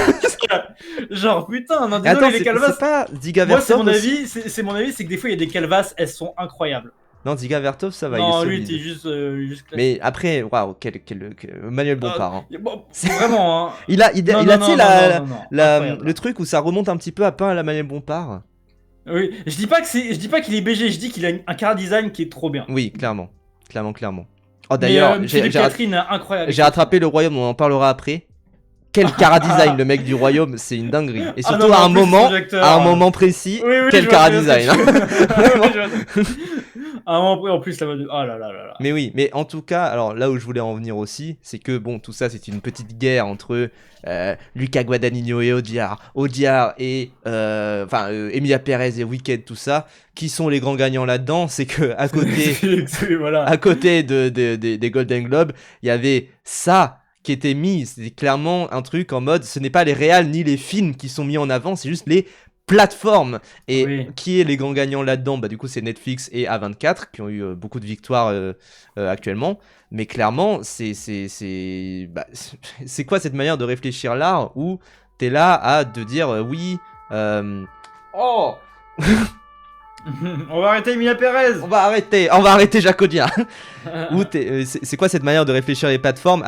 Speaker 1: Genre putain, non,
Speaker 2: Et
Speaker 1: désolé
Speaker 2: attends,
Speaker 1: les
Speaker 2: c'est
Speaker 1: calvasses.
Speaker 2: pas Dziga
Speaker 1: Moi, c'est
Speaker 2: Vertov
Speaker 1: mon
Speaker 2: aussi
Speaker 1: avis. C'est mon avis, c'est que des fois il y a des calvasses, elles sont incroyables.
Speaker 2: Non, Dziga Vertov, ça va, il est
Speaker 1: Non,
Speaker 2: solide.
Speaker 1: lui, t'es juste classique.
Speaker 2: Mais après, waouh, quel
Speaker 1: Ah,
Speaker 2: Manuel Bompard. Hein.
Speaker 1: Bon, vraiment, hein.
Speaker 2: Il a, tu sais,
Speaker 1: Non, incroyable.
Speaker 2: le truc où ça remonte un petit peu à pain à la Manuel Bompard.
Speaker 1: Oui, je dis pas qu'il est BG, je dis qu'il a un car design qui est trop bien.
Speaker 2: Oui, clairement. Clairement. Oh,
Speaker 1: Mais
Speaker 2: d'ailleurs,
Speaker 1: Philippe Catherine, incroyable.
Speaker 2: j'ai rattrapé le royaume, on en parlera après. Quel cara design, le mec du royaume, c'est une dinguerie. Et surtout
Speaker 1: non,
Speaker 2: à
Speaker 1: en
Speaker 2: un
Speaker 1: plus,
Speaker 2: moment,
Speaker 1: projecteur,
Speaker 2: à un moment précis,
Speaker 1: Oui,
Speaker 2: quel
Speaker 1: je
Speaker 2: cara
Speaker 1: vois
Speaker 2: design.
Speaker 1: ce que
Speaker 2: Hein.
Speaker 1: tu veux. À un moment près, en plus, la mode. Oh là là là là.
Speaker 2: Mais oui, mais en tout cas, alors là où je voulais en venir aussi, c'est que bon, tout ça c'est une petite guerre entre Luca Guadagnino et Audiard et Emilia Pérez et Wicked, tout ça, qui sont les grands gagnants là-dedans. C'est que à côté,
Speaker 1: Voilà.
Speaker 2: à côté des Golden Globes, il y avait ça qui était mis. C'était clairement un truc en mode, ce n'est pas les réals ni les films qui sont mis en avant, c'est juste les plateformes. Et
Speaker 1: Oui.
Speaker 2: qui est les grands gagnants là-dedans? Bah du coup c'est Netflix et A24 qui ont eu beaucoup de victoires actuellement. Mais clairement c'est quoi cette manière de réfléchir l'art où t'es là à te dire oui oh
Speaker 1: On va arrêter Emilia Pérez.
Speaker 2: on va arrêter Jacques Audiard. Ou c'est quoi cette manière de réfléchir les plateformes,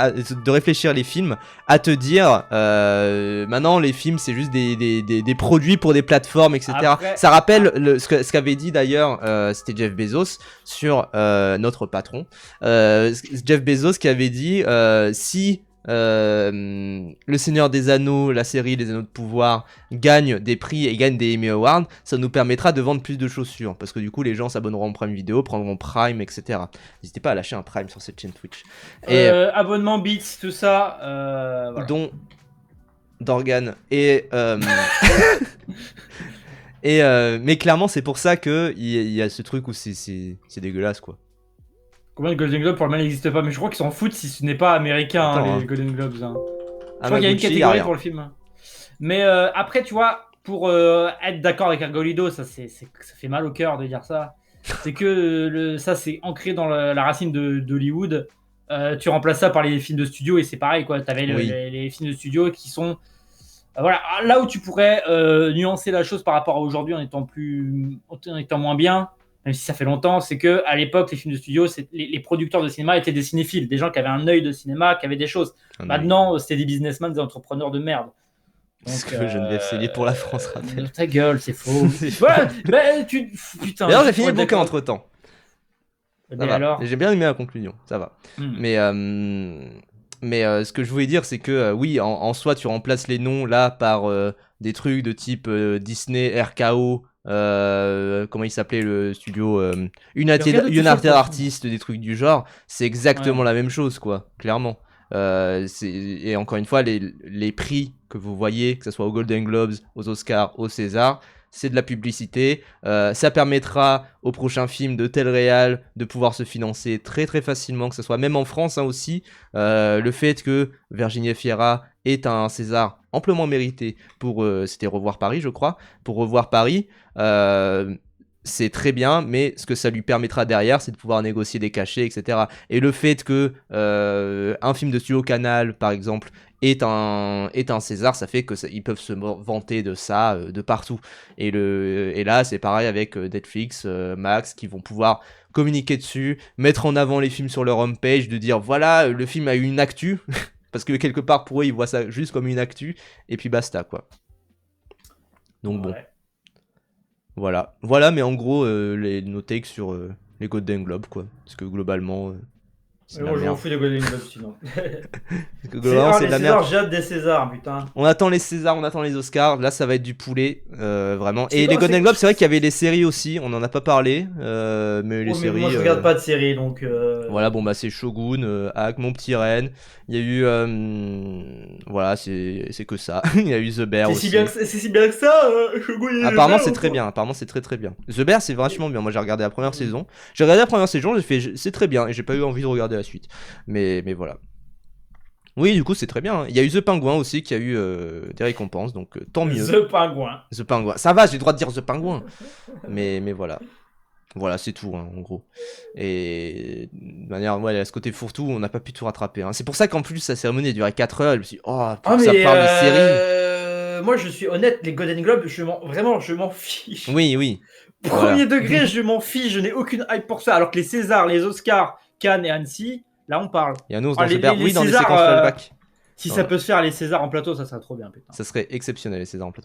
Speaker 2: de réfléchir les films, à te dire maintenant les films c'est juste des produits pour des plateformes, etc.
Speaker 1: Après-
Speaker 2: Ça rappelle ce qu'avait dit d'ailleurs c'était Jeff Bezos sur notre patron. Jeff Bezos qui avait dit si Le Seigneur des Anneaux, la série Les Anneaux de Pouvoir gagne des prix et gagne des Emmy Awards, ça nous permettra de vendre plus de chaussures parce que du coup les gens s'abonneront en Prime Vidéo, prendront Prime, etc. N'hésitez pas à lâcher un Prime sur cette chaîne Twitch. Et
Speaker 1: Abonnement Beats, tout ça. Voilà.
Speaker 2: dont d'organes et mais clairement c'est pour ça que il y a ce truc où c'est dégueulasse quoi.
Speaker 1: Combien de Golden Globes pour le mal n'existe pas, mais je crois qu'ils s'en foutent si ce n'est pas américain,
Speaker 2: Attends,
Speaker 1: les
Speaker 2: hein.
Speaker 1: Golden Globes. Hein. Je crois qu'il y a une
Speaker 2: Hamaguchi,
Speaker 1: catégorie
Speaker 2: rien.
Speaker 1: pour le film. Mais après, tu vois, pour être d'accord avec Argolido, ça fait mal au cœur de dire ça. C'est que ça, c'est ancré dans la racine d'Hollywood. Tu remplaces ça par les films de studio et c'est pareil, quoi. T'avais
Speaker 2: Oui.
Speaker 1: les films de studio qui sont. Voilà, là où tu pourrais nuancer la chose par rapport à aujourd'hui en étant moins bien, même si ça fait longtemps, c'est que à l'époque, les films de studio, les producteurs de cinéma étaient des cinéphiles, des gens qui avaient un œil de cinéma, qui avaient des choses. Maintenant, c'était des businessmen, des entrepreneurs de merde.
Speaker 2: Ce que Geneviève Cellier pour la France rappelle.
Speaker 1: Ta gueule, c'est faux. Voilà, putain.
Speaker 2: D'ailleurs, j'ai fini le bouquin entre temps.
Speaker 1: Alors
Speaker 2: j'ai bien aimé la conclusion, ça va. Mais ce que je voulais dire, c'est que oui, en soi, tu remplaces les noms là par des trucs de type Disney, RKO, comment il s'appelait le studio United Artists, des trucs du genre. C'est exactement la même chose, quoi, clairement. Et encore une fois, les prix que vous voyez, que ce soit aux Golden Globes, aux Oscars, aux Césars, c'est de la publicité. Ça permettra au prochain film de tel réal de pouvoir se financer très très facilement, que ce soit même en France aussi. Le fait que Virginie Efira ait un César amplement mérité pour, c'était Revoir Paris je crois, pour Revoir Paris, c'est très bien, mais ce que ça lui permettra derrière, c'est de pouvoir négocier des cachets, etc. Et le fait que un film de studio Canal, par exemple, est un César, ça fait qu'ils peuvent se vanter de ça de partout. Et là, c'est pareil avec Netflix, Max, qui vont pouvoir communiquer dessus, mettre en avant les films sur leur homepage, de dire voilà, le film a eu une actu, parce que quelque part pour eux, ils voient ça juste comme une actu, et puis basta, quoi. Donc bon. Voilà, mais en gros, nos takes sur les Golden Globes, quoi. Parce que globalement, c'est de la
Speaker 1: moi, je m'en
Speaker 2: merde.
Speaker 1: fous des Golden Globes, sinon.
Speaker 2: Parce que globalement, c'est de la merde.
Speaker 1: J'ai hâte des Césars, putain.
Speaker 2: On attend les Césars, on attend les Oscars. Là, ça va être du poulet, vraiment. Et les Golden Globes, c'est vrai qu'il y avait les séries aussi. On en a pas parlé, mais les séries.
Speaker 1: Moi, je regarde pas de séries, donc.
Speaker 2: Voilà, bon bah c'est Shogun, Hack, Mon Petit Reine. Il y a eu, voilà, c'est que ça. Il y a eu The Bear aussi.
Speaker 1: C'est si bien que ça, Shogun.
Speaker 2: Apparemment c'est très bien. Apparemment c'est très très bien. The Bear c'est vachement bien. Moi j'ai regardé la première saison. J'ai regardé la première saison, j'ai fait c'est très bien et j'ai pas eu envie de regarder la suite. Mais voilà. Oui, du coup, c'est très bien. Il y a eu The Penguin aussi qui a eu des récompenses, donc tant mieux.
Speaker 1: The Penguin.
Speaker 2: The Penguin. Ça va, j'ai le droit de dire The Penguin. Mais voilà. Voilà, c'est tout, hein, en gros. Et de manière, ouais, à ce côté fourre-tout, on n'a pas pu tout rattraper. Hein. C'est pour ça qu'en plus, sa cérémonie a duré 4 heures. Je me suis dit, oh, pour que ça parle de séries.
Speaker 1: Moi, je suis honnête, les Golden Globes, je m'en fiche.
Speaker 2: Oui.
Speaker 1: Premier degré, je m'en fiche, je n'ai aucune hype pour ça. Alors que les Césars, les Oscars, Cannes et Annecy, là, on parle.
Speaker 2: Il y a un ours dans The Bear. Oui, dans les séquences flashback.
Speaker 1: Si ça peut se faire, les Césars en plateau, ça serait trop bien, putain.
Speaker 2: Ça serait exceptionnel, les Césars en plateau.